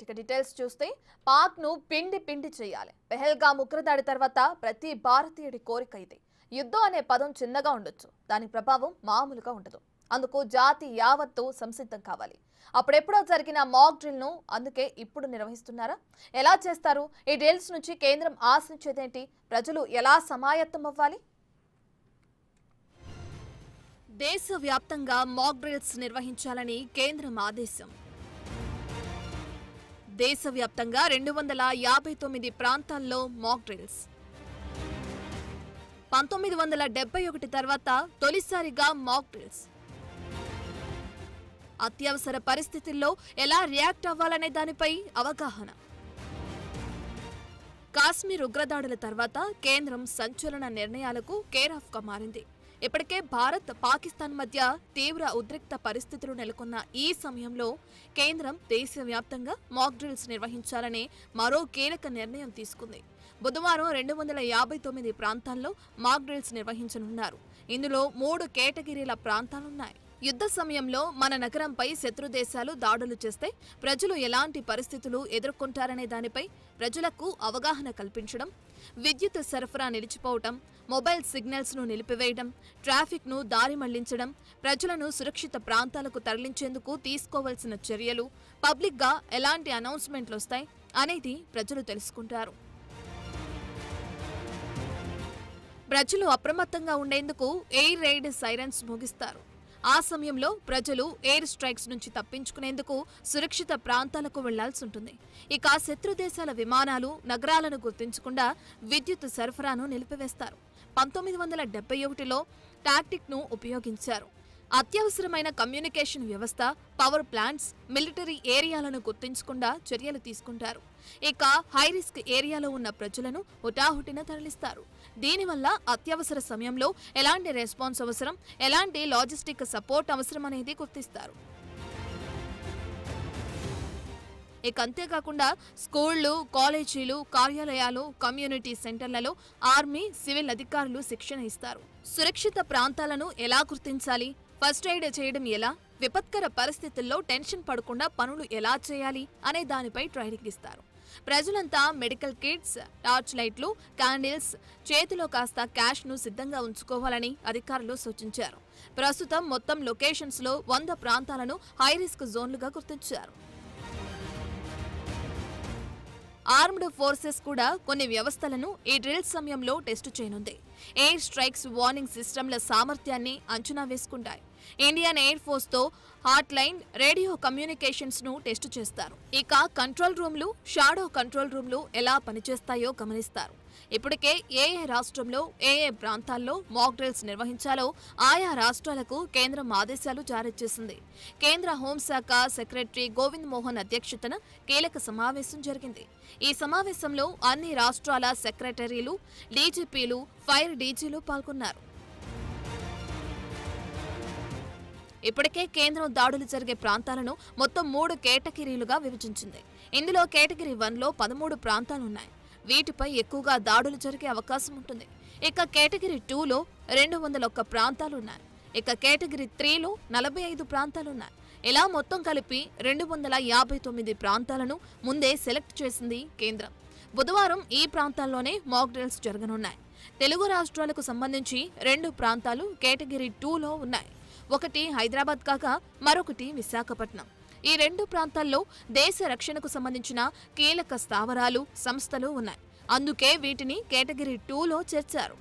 ఇక డీటెయిల్స్ చూస్తే పాక్ను పిండి చేయాలి. పెహల్గాం ఉగ్రదాడి తర్వాత ప్రతి భారతీయుడి కోరిక ఇది. యుద్ధం అనే పదం చిన్నగా ఉండొచ్చు, దాని ప్రభావం మామూలుగా ఉండదు. అందుకు జాతి యావత్తు సంసిద్ధం కావాలి. అప్పుడెప్పుడో జరిగిన మాక్ డ్రిల్ను అందుకే ఇప్పుడు నిర్వహిస్తున్నారా? ఎలా చేస్తారు? ఈ డీటెయిల్స్ నుంచి కేంద్రం ఆశించేదేంటి? ప్రజలు ఎలా సమాయత్తం అవ్వాలి? దేశవ్యాప్తంగా మాక్ డ్రిల్స్ నిర్వహించాలని కేంద్రం ఆదేశం. దేశవ్యాప్తంగా 259 ప్రాంతాల్లో మాక్ డ్రిల్స్. 1971 తర్వాత తొలిసారిగా మాక్ డ్రిల్స్. అత్యవసర పరిస్థితుల్లో ఎలా రియాక్ట్ అవ్వాలనే దానిపై అవగాహన. కాశ్మీర్ ఉగ్రదాడుల తర్వాత కేంద్రం సంచలన నిర్ణయాలకు కేర్ ఆఫ్ గా మారింది. ఇప్పటికే భారత్, పాకిస్తాన్ మధ్య తీవ్ర ఉద్రిక్త పరిస్థితులు నెలకొన్న ఈ సమయంలో కేంద్రం దేశవ్యాప్తంగా మాక్ డ్రిల్స్ నిర్వహించాలనే మరో కీలక నిర్ణయం తీసుకుంది. బుధవారం 259 ప్రాంతాల్లో మాక్ డ్రిల్స్ నిర్వహించనున్నారు. ఇందులో 3 కేటగిరీల ప్రాంతాలున్నాయి. యుద్ధ సమయంలో మన నగరంపై శత్రు దేశాలు దాడులు చేస్తే ప్రజలు ఎలాంటి పరిస్థితులు ఎదుర్కొంటారనే దానిపై ప్రజలకు అవగాహన కల్పించడం, విద్యుత్ సరఫరా నిలిచిపోవటం, మొబైల్ సిగ్నల్స్ ను నిలిపివేయడం, ట్రాఫిక్ ను దారి మళ్లించడం, ప్రజలను సురక్షిత ప్రాంతాలకు తరలించేందుకు తీసుకోవాల్సిన చర్యలు, పబ్లిక్ గా ఎలాంటి అనౌన్స్మెంట్లు వస్తాయి అనేది ప్రజలు తెలుసుకుంటారు. ప్రజలు అప్రమత్తంగా ఉండేందుకు ఎయిర్ రైడ్ సైరన్స్ మోగిస్తారు. ఆ సమయంలో ప్రజలు ఎయిర్ స్ట్రైక్స్ నుంచి తప్పించుకునేందుకు సురక్షిత ప్రాంతాలకు వెళ్లాల్సి ఉంటుంది. ఇక శత్రు దేశాల విమానాలు, నగరాలను గుర్తించకుండా విద్యుత్ సరఫరాను నిలిపివేస్తారు. 1971లో టాక్టిక్ ను ఉపయోగించారు. అత్యవసరమైన కమ్యూనికేషన్ వ్యవస్థ, పవర్ ప్లాంట్స్, మిలిటరీ ఏరియాలను గుర్తించకుండా చర్యలు తీసుకుంటారు. ఇక హై రిస్క్ ఏరియాలో ఉన్న ప్రజలను హుటాహుటిన తరలిస్తారు. దీనివల్ల అత్యవసర సమయంలో ఎలాంటి రెస్పాన్స్ అవసరం, ఎలాంటి లాజిస్టిక్ సపోర్ట్ అవసరం అనేది గుర్తిస్తారు. ఇక అంతేకాకుండా స్కూళ్లు, కాలేజీలు, కార్యాలయాలు, కమ్యూనిటీ సెంటర్లలో ఆర్మీ, సివిల్ అధికారులు శిక్షణ ఇస్తారు. సురక్షిత ప్రాంతాలను ఎలా గుర్తించాలి, ఫస్ట్ ఎయిడ్ చేయడం ఎలా, విపత్కర పరిస్థితుల్లో టెన్షన్ పడకుండా పనులు ఎలా చేయాలి అనే దానిపై ట్రైనింగ్ ఇస్తారు. ప్రజలంతా మెడికల్ కిట్స్, టార్చ్ లైట్లు, క్యాండిల్స్, చేతిలో కాస్త క్యాష్ ను సిద్ధంగా ఉంచుకోవాలని అధికారులు సూచించారు. ప్రస్తుతం మొత్తం లొకేషన్స్ లో 100 ప్రాంతాలను హై రిస్క్ జోన్లుగా గుర్తించారు. ఆర్మ్డ్ ఫోర్సెస్ కూడా కొన్ని వ్యవస్థలను ఈ డ్రిల్ సమయంలో టెస్టు చేయనుంది. ఎయిర్ స్ట్రైక్స్ వార్నింగ్ సిస్టమ్ల సామర్థ్యాన్ని అంచనా వేసుకుంటాయి. ఇండియన్ ఎయిర్ ఫోర్స్ తో హాట్ లైన్, రేడియో కమ్యూనికేషన్స్ ను టెస్టు చేస్తారు. ఇక కంట్రోల్ రూమ్లు, షాడో కంట్రోల్ రూమ్లు ఎలా పనిచేస్తాయో గమనిస్తారు. ఇప్పటికే ఏ రాష్ట్రంలో ఏ ప్రాంతాల్లో మాక్ డ్రిల్స్ నిర్వహించాలో ఆయా రాష్ట్రాలకు కేంద్రం ఆదేశాలు జారీ చేసింది. కేంద్ర హోంశాఖ సెక్రటరీ గోవింద్ మోహన్ అధ్యక్షతన కీలక సమావేశం జరిగింది. ఈ సమావేశంలో అన్ని రాష్ట్రాల సెక్రటరీలు, డీజీపీలు, ఫైర్ డీజీలు పాల్గొన్నారు. ఇప్పటికే కేంద్రం దాడులు జరిగే ప్రాంతాలను మొత్తం 3 కేటగిరీలుగా విభజించింది. ఇందులో కేటగిరీ 1లో 13 ప్రాంతాలున్నాయి. వీటిపై ఎక్కువగా దాడులు జరిగే అవకాశం ఉంటుంది. ఇక కేటగిరీ 2లో 201 ప్రాంతాలున్నాయి. ఇక కేటగిరీ 3లో 45 ప్రాంతాలున్నాయి. ఇలా మొత్తం కలిపి 259 ప్రాంతాలను ముందే సెలెక్ట్ చేసింది కేంద్రం. బుధవారం ఈ ప్రాంతాల్లోనే మాక్ డ్రిల్స్ జరగనున్నాయి. తెలుగు రాష్ట్రాలకు సంబంధించి 2 ప్రాంతాలు కేటగిరీ 2లో ఉన్నాయి. ఒకటి హైదరాబాద్ కాగా మరొకటి విశాఖపట్నం. ఈ 2 ప్రాంతాల్లో దేశ రక్షణకు సంబంధించిన కీలక స్థావరాలు, సంస్థలు ఉన్నాయి. అందుకే వీటిని కేటగిరీ 2లో చేర్చారు.